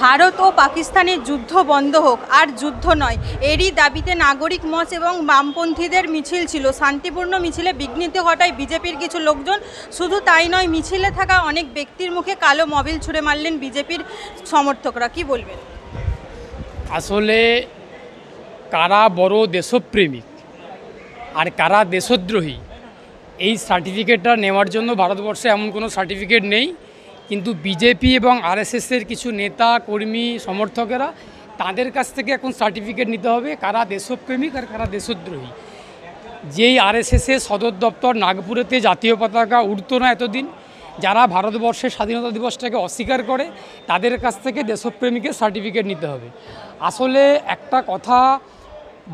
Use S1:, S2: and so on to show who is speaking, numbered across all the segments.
S1: ভারত ও পাকিস্তানের যুদ্ধ বন্ধ হোক, আর যুদ্ধ নয়, এরই দাবিতে নাগরিক মঞ্চ এবং বামপন্থীদের মিছিল ছিল। শান্তিপূর্ণ মিছিলে বিঘ্নিত ঘটায় বিজেপির কিছু লোকজন। শুধু তাই নয়, মিছিলে থাকা অনেক ব্যক্তির মুখে কালো মবিল ছুঁড়ে মারলেন বিজেপির সমর্থকরা। কি বলবেন?
S2: আসলে কারা বড় দেশপ্রেমিক আর কারা দেশদ্রোহী, এই সার্টিফিকেটটা নেওয়ার জন্য ভারতবর্ষে এমন কোনো সার্টিফিকেট নেই। কিন্তু বিজেপি এবং আরএসএসের কিছু নেতা কর্মী সমর্থকেরা, তাদের কাছ থেকে এখন সার্টিফিকেট নিতে হবে কারা দেশপ্রেমিক আর কারা দেশদ্রোহী। যেই আরএসএসের সদর দপ্তর নাগপুরেতে জাতীয় পতাকা উড়তো না এতদিন, যারা ভারতবর্ষের স্বাধীনতা দিবসটাকে অস্বীকার করে, তাদের কাছ থেকে দেশপ্রেমিকের সার্টিফিকেট নিতে হবে। আসলে একটা কথা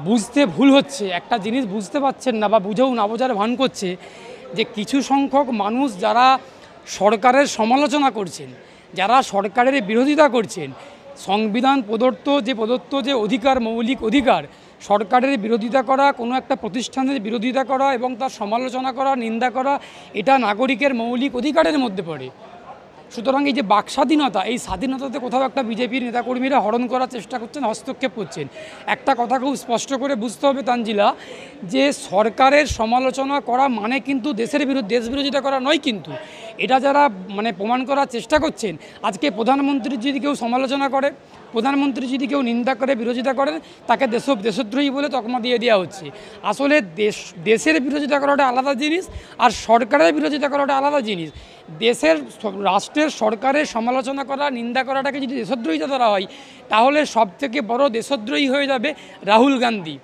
S2: বুঝতে ভুল হচ্ছে, একটা জিনিস বুঝতে পারছেন না বা বুঝেও না বোঝার ভান করছে, যে কিছু সংখ্যক মানুষ যারা সরকারের সমালোচনা করছেন, যারা সরকারের বিরোধিতা করছেন, সংবিধান প্রদত্ত যে অধিকার, মৌলিক অধিকার, সরকারের বিরোধিতা করা, কোনো একটা প্রতিষ্ঠানের বিরোধিতা করা এবং তার সমালোচনা করা, নিন্দা করা, এটা নাগরিকের মৌলিক অধিকারের মধ্যে পড়ে। সুতরাং এই যে বাক স্বাধীনতা, এই স্বাধীনতাতে কোথাও একটা বিজেপির নেতাকর্মীরা হরণ করার চেষ্টা করছেন, হস্তক্ষেপ করছেন। একটা কথা খুব স্পষ্ট করে বুঝতে হবে তানজিলা, যে সরকারের সমালোচনা করা মানে কিন্তু দেশ বিরোধিতা করা নয়। কিন্তু এটা যারা প্রমাণ করার চেষ্টা করছেন, আজকে প্রধানমন্ত্রীর যদি কেউ সমালোচনা করে, প্রধানমন্ত্রী যদি কেউ নিন্দা করে, বিরোধিতা করেন, তাকে দেশদ্রোহী বলে তকমা দিয়ে দেওয়া হচ্ছে। আসলে দেশের বিরোধিতা করাটা আলাদা জিনিস, আর সরকারের বিরোধিতা করাটা আলাদা জিনিস। রাষ্ট্রের সরকারের সমালোচনা করা, নিন্দা করাটাকে যদি দেশদ্রোহিতা ধরা হয়, তাহলে সবথেকে বড় দেশদ্রোহী হয়ে যাবে রাহুল গান্ধী,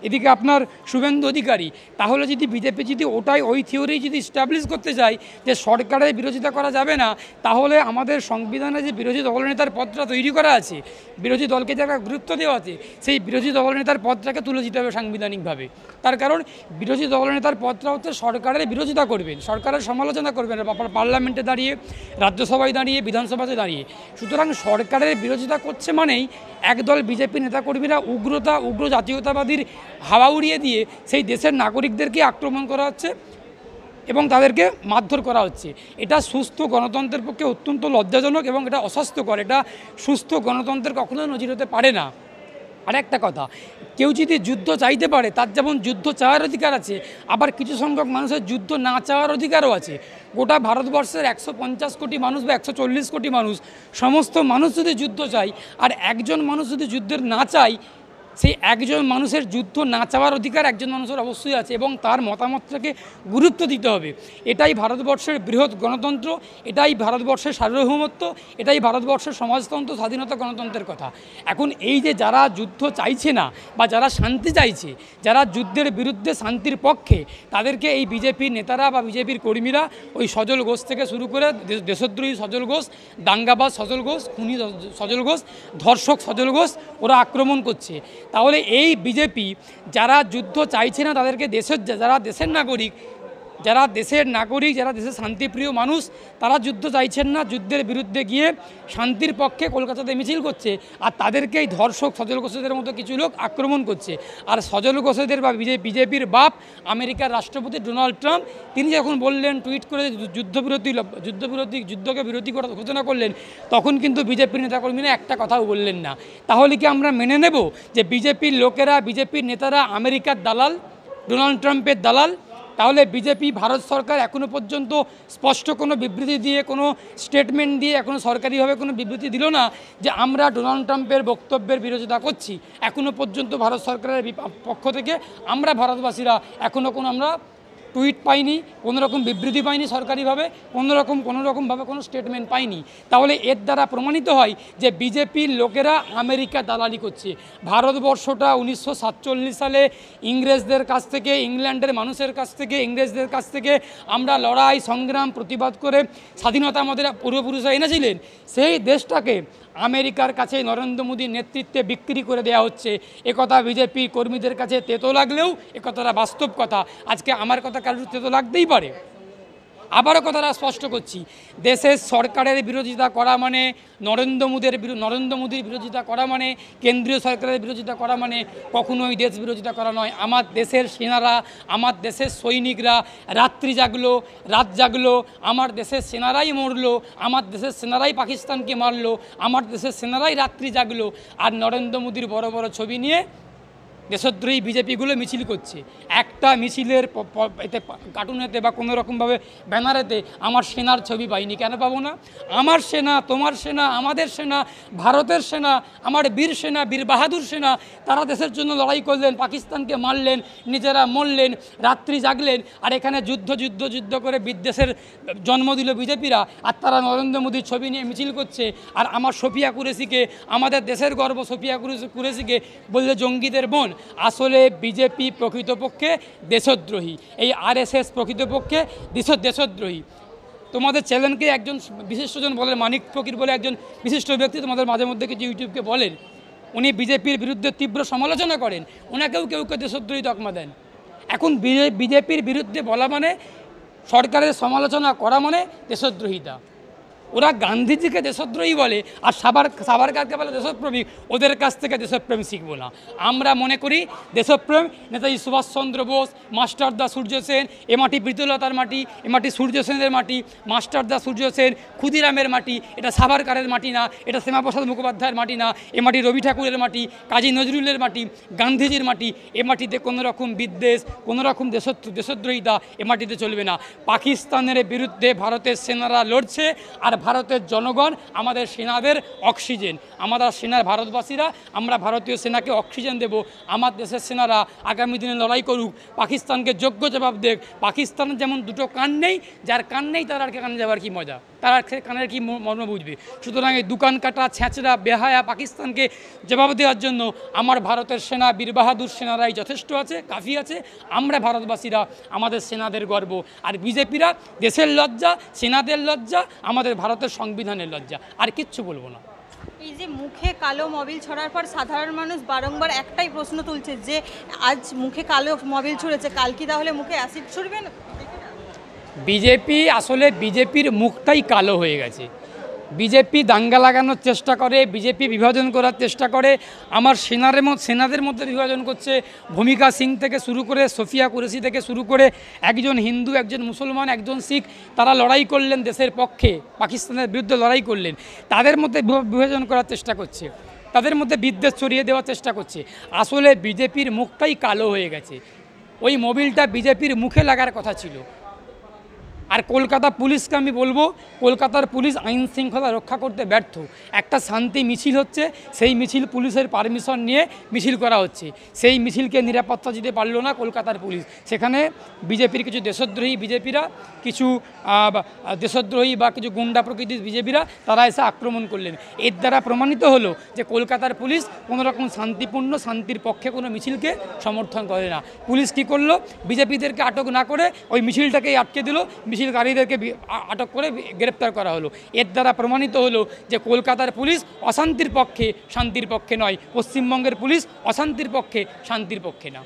S2: এদিকে আপনার শুভেন্দু অধিকারী। তাহলে যদি বিজেপি যদি ওই থিওরি যদি স্টাবলিশ করতে চায় যে সরকারের বিরোধিতা করা যাবে না, তাহলে আমাদের সংবিধানে যে বিরোধী দলনেতার পদটা তৈরি করা আছে, বিরোধী দলকে যারা গুরুত্ব দেওয়া আছে, সেই বিরোধী দলনেতার পদটাকে তুলে দিতে হবে সাংবিধানিকভাবে। তার কারণ বিরোধী দলনেতার পদটা হচ্ছে সরকারের বিরোধিতা করবেন, সরকারের সমালোচনা করবেন, পার্লামেন্টে দাঁড়িয়ে, রাজ্যসভায় দাঁড়িয়ে, বিধানসভাতে দাঁড়িয়ে। সুতরাং সরকারের বিরোধিতা করছে মানেই একদল বিজেপি নেতাকর্মীরা উগ্র জাতীয়তাবাদীর হাওয়া উড়িয়ে দিয়ে সেই দেশের নাগরিকদেরকে আক্রমণ করা হচ্ছে এবং তাদেরকে মারধর করা হচ্ছে। এটা সুস্থ গণতন্ত্রের পক্ষে অত্যন্ত লজ্জাজনক এবং এটা অস্বাস্থ্যকর। এটা সুস্থ গণতন্ত্রের কখনো নজির হতে পারে না। আর একটা কথা, কেউ যদি যুদ্ধ চাইতে পারে, তার যেমন যুদ্ধ চাওয়ার অধিকার আছে, আবার কিছু সংখ্যক মানুষের যুদ্ধ না চাওয়ার অধিকারও আছে। গোটা ভারতবর্ষের 150 কোটি মানুষ বা 140 কোটি মানুষ, সমস্ত মানুষ যদি যুদ্ধ চায়, আর একজন মানুষ যদি যুদ্ধের না চায়, সেই একজন মানুষের যুদ্ধ না চাওয়ার অধিকার একজন মানুষের অবশ্যই আছে এবং তার মতামতটাকে গুরুত্ব দিতে হবে। এটাই ভারতবর্ষের বৃহৎ গণতন্ত্র, এটাই ভারতবর্ষের সার্বভৌমত্ব, এটাই ভারতবর্ষের সমাজতন্ত্র, স্বাধীনতা, গণতন্ত্রের কথা। এখন এই যে যারা যুদ্ধ চাইছে না বা যারা শান্তি চাইছে, যারা যুদ্ধের বিরুদ্ধে শান্তির পক্ষে, তাদেরকে এই বিজেপির নেতারা বা বিজেপির কর্মীরা, ওই সজল ঘোষ থেকে শুরু করে দেশদ্রোহী সজল ঘোষ, দাঙ্গাবাজ সজল ঘোষ, খুনি সজল ঘোষ, ধর্ষক সজল ঘোষ, ওরা আক্রমণ করছে। তাহলে এই বিজেপি যারা যুদ্ধ চাইছে না, তাদেরকে যারা দেশের নাগরিক, যারা দেশের শান্তিপ্রিয় মানুষ, তারা যুদ্ধ চাইছেন না, যুদ্ধের বিরুদ্ধে গিয়ে শান্তির পক্ষে কলকাতাতে মিছিল করছে, আর তাদেরকে এই ধর্ষক সজল ঘোষেদের মতো কিছু লোক আক্রমণ করছে। আর সজল ঘোষেদের বা বিজেপির বাপ আমেরিকার রাষ্ট্রপতি ডোনাল্ড ট্রাম্প, তিনি যখন বললেন, টুইট করে যুদ্ধকে বিরোধী ঘোষণা করলেন, তখন কিন্তু বিজেপির নেতাকর্মীরা একটা কথাও বললেন না। তাহলে কি আমরা মেনে নেব যে বিজেপির লোকেরা, বিজেপির নেতারা আমেরিকার দালাল, ডোনাল্ড ট্রাম্পের দালাল? তাহলে বিজেপি, ভারত সরকার এখনও পর্যন্ত স্পষ্ট কোনো বিবৃতি দিয়ে, কোনো স্টেটমেন্ট দিয়ে, এখনও সরকারিভাবে কোনো বিবৃতি দিল না যে আমরা ডোনাল্ড ট্রাম্পের বক্তব্যের বিরোধিতা করছি। এখনও পর্যন্ত ভারত সরকারের পক্ষ থেকে আমরা ভারতবাসীরা এখনও আমরা টুইট পাইনি, কোনোরকম বিবৃতি পাইনি সরকারিভাবে, কোনোরকমভাবে কোনো স্টেটমেন্ট পাইনি। তাহলে এর দ্বারা প্রমাণিত হয় যে বিজেপির লোকেরা আমেরিকা দালালি করছে। ভারতবর্ষটা 1947 সালে ইংরেজদের কাছ থেকে, ইংল্যান্ডের মানুষের কাছ থেকে, ইংরেজদের কাছ থেকে আমরা লড়াই, সংগ্রাম, প্রতিবাদ করে স্বাধীনতা আমাদের পূর্বপুরুষরা এনেছিলেন। সেই দেশটাকে আমেরিকার কাছে নরেন্দ্র মোদীর নেতৃত্বে বিক্রি করে দেওয়া হচ্ছে। একথা বিজেপি কর্মীদের কাছে তেতো লাগলেও একথাটা বাস্তব কথা। আজকে আমার কথা কারোর তেতো লাগতেই পারে, আবারও কথাটা স্পষ্ট করছি, দেশের সরকারের বিরোধিতা করা মানে নরেন্দ্র মোদীর বিরোধিতা করা মানে কেন্দ্রীয় সরকারের বিরোধিতা করা মানে কখনোই দেশ বিরোধিতা করা নয়। আমার দেশের সেনারা, আমার দেশের সৈনিকরা রাত্রি জাগলো, রাত জাগলো, আমার দেশের সেনারাই মরলো, আমার দেশের সেনারাই পাকিস্তানকে মারলো, আমার দেশের সেনারাই রাত্রি জাগলো, আর নরেন্দ্র মোদীর বড় বড় ছবি নিয়ে দেশদ্রোহী বিজেপিগুলো মিছিল করছে। একটা মিছিলের এতে কার্টুনেতে বা কোনো রকমভাবে ব্যানারেতে আমার সেনার ছবি পাইনি। কেন পাবো না? আমার সেনা, তোমার সেনা, আমাদের সেনা, ভারতের সেনা, আমার বীর সেনা, বীর বাহাদুর সেনা, তারা দেশের জন্য লড়াই করলেন, পাকিস্তানকে মারলেন, নিজেরা মরলেন, রাত্রি জাগলেন, আর এখানে যুদ্ধ করে বিদ্বেষের জন্ম দিল বিজেপিরা, আর তারা নরেন্দ্র মোদীর ছবি নিয়ে মিছিল করছে। আর আমার সোফিয়া কুরেশিকে, আমাদের দেশের গর্ব সোফিয়া কুরেশিকে বললে জঙ্গিদের বোন। আসলে বিজেপি প্রকৃতপক্ষে দেশদ্রোহী, এই আরএসএস প্রকৃতপক্ষে দেশদ্রোহী। তোমাদের চ্যানেলকে একজন বিশিষ্টজন বলেন, মানিক ফকির বলে একজন বিশিষ্ট ব্যক্তি তোমাদের মাঝে মধ্যে কিছু ইউটিউবকে বলেন, উনি বিজেপির বিরুদ্ধে তীব্র সমালোচনা করেন, ওনাকেও কেউ দেশদ্রোহী তকমা দেন। এখন বিজেপির বিরুদ্ধে বলা মানে, সরকারের সমালোচনা করা মানে দেশদ্রোহিতা। ওরা গান্ধীজিকে দেশদ্রোহী বলে, আর সাভারকারকে বলে দেশপ্রেমিক। ওদের কাছ থেকে দেশপ্রেম শিখবো না। আমরা মনে করি দেশপ্রেম নেতাজি সুভাষচন্দ্র বোস, মাস্টারদা সূর্য সেন, এ মাটি প্রীতিলতার মাটি, এ মাটি সূর্য সেনের মাটি, মাস্টারদা সূর্য সেন, ক্ষুদিরামের মাটি, এটা সাভারকারের মাটি না, এটা শ্যামাপ্রসাদ মুখোপাধ্যায়ের মাটি না, এ মাটি রবি ঠাকুরের মাটি, কাজী নজরুলের মাটি, গান্ধীজির মাটি। এ মাটিতে কোনো রকম বিদ্বেষ, কোনো রকম দেশদ্রোহিতা এ মাটিতে চলবে না। পাকিস্তানের বিরুদ্ধে ভারতের সেনারা লড়ছে, আর ভারতের জনগণ আমাদের সেনাদের অক্সিজেন। ভারতবাসীরা আমরা ভারতীয় সেনাকে অক্সিজেন দেব। আমার দেশের সেনারা আগামী দিনে লড়াই করুক, পাকিস্তানকে যোগ্য জবাব দেখ। পাকিস্তানের যেমন দুটো কান নেই, যার কান নেই তার আর কানে যাওয়ার কি মজা, তার আর কানের কি মর্ম বুঝবে। সুতরাং এই দোকান কাটা, ছ্যাঁচড়া, বেহায়া পাকিস্তানকে জবাব দেওয়ার জন্য আমার ভারতের সেনা, বীর বাহাদুর সেনারাই যথেষ্ট আছে, কাফি আছে। আমরা ভারতবাসীরা আমাদের সেনাদের গর্ব, আর বিজেপিরা দেশের লজ্জা, সেনাদের লজ্জা, আমাদের ভারতের সংবিধানের লজ্জা, আর কিচ্ছু বলবো না।
S1: এই যে মুখে কালো মবিল ছড়ার পর সাধারণ মানুষ বারংবার একটাই প্রশ্ন তুলছে যে আজ মুখে কালো মবিল ছুঁড়েছে, কাল কি তাহলে মুখে অ্যাসিড ছুড়বে না?
S2: বিজেপির মুখটাই কালো হয়ে গেছে। বিজেপি দাঙ্গা লাগানোর চেষ্টা করে, বিজেপি বিভাজন করার চেষ্টা করে, আমার সেনাদের মধ্যে বিভাজন করছে। ভূমিকা সিং থেকে শুরু করে, সোফিয়া কুরেশি থেকে শুরু করে, একজন হিন্দু, একজন মুসলমান, একজন শিখ, তারা লড়াই করলেন দেশের পক্ষে, পাকিস্তানের বিরুদ্ধে লড়াই করলেন। তাদের মধ্যে বিভাজন করার চেষ্টা করছে, তাদের মধ্যে বিদ্বেষ ছড়িয়ে দেওয়ার চেষ্টা করছে। আসলে বিজেপির মুখটাই কালো হয়ে গেছে। ওই মোবিলটা বিজেপির মুখে লাগার কথা ছিল। আর কলকাতা পুলিশকে আমি বলবো, কলকাতার পুলিশ আইন শৃঙ্খলা রক্ষা করতে ব্যর্থ। একটা শান্তি মিছিল হচ্ছে, সেই মিছিল পুলিশের পারমিশন নিয়ে মিছিল করা হচ্ছে, সেই মিছিলকে নিরাপত্তা দিতে পারলো না কলকাতার পুলিশ। সেখানে বিজেপির কিছু দেশদ্রোহী বা কিছু গুন্ডা প্রকৃতির বিজেপিরা তারা এসে আক্রমণ করলেন। এর দ্বারা প্রমাণিত হলো যে কলকাতার পুলিশ কোনো রকম শান্তির পক্ষে কোনো মিছিলকে সমর্থন করে না। পুলিশ কী করলো? বিজেপিদেরকে আটক না করে ওই মিছিলটাকেই আটকে দিল, মিছিলকারীদেরকে আটক করে গ্রেপ্তার করা হলো। এর দ্বারা প্রমাণিত হলো যে কলকাতার পুলিশ অশান্তির পক্ষে, শান্তির পক্ষে নয়। পশ্চিমবঙ্গের পুলিশ অশান্তির পক্ষে, শান্তির পক্ষে না।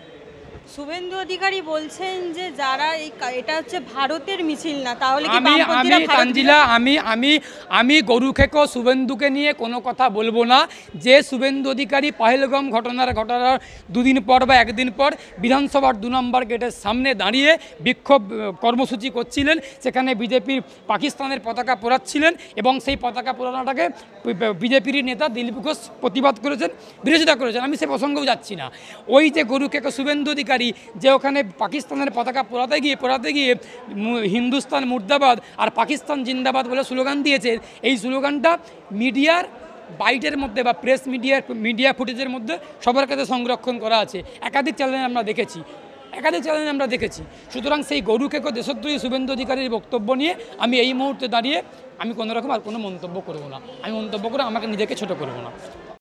S1: শুভেন্দু অধিকারী বলছেন যে যারা এটা হচ্ছে ভারতের মিছিল না, তাহলে কি বামপন্থীরা
S2: তানজিলা, আমি গরু খেকো শুভেন্দুকে নিয়ে কোনো কথা বলবো না। যে শুভেন্দু অধিকারী পহেলগাম ঘটনার দুদিন পর বা একদিন পর বিধানসভার 2 নম্বর গেটের সামনে দাঁড়িয়ে বিক্ষোভ কর্মসূচি করছিলেন, সেখানে বিজেপির পাকিস্তানের পতাকা পোড়াচ্ছিলেন, এবং সেই পতাকা পোড়ানোটাকে বিজেপির নেতা দিলীপ ঘোষ প্রতিবাদ করেছেন, বিরোধিতা করেছেন। আমি সে প্রসঙ্গেও যাচ্ছি না। ওই যে গরু খেকো শুভেন্দু অধিকারী যে ওখানে পাকিস্তানের পতাকা পোড়াতে গিয়ে হিন্দুস্তান মুর্দাবাদ আর পাকিস্তান জিন্দাবাদ বলে স্লোগান দিয়েছেন, এই স্লোগানটা মিডিয়ার বাইটের মধ্যে বা প্রেস মিডিয়া ফুটেজের মধ্যে সবার কাছে সংরক্ষণ করা আছে। একাধিক চ্যানেলে আমরা দেখেছি। সুতরাং সেই গরু খেকো দেশদ্রোহী শুভেন্দু অধিকারীর বক্তব্য নিয়ে আমি এই মুহূর্তে দাঁড়িয়ে আমি কোনো রকম আর কোনো মন্তব্য করবো না। আমি মন্তব্য করে আমাকে নিজেকে ছোট করবো না।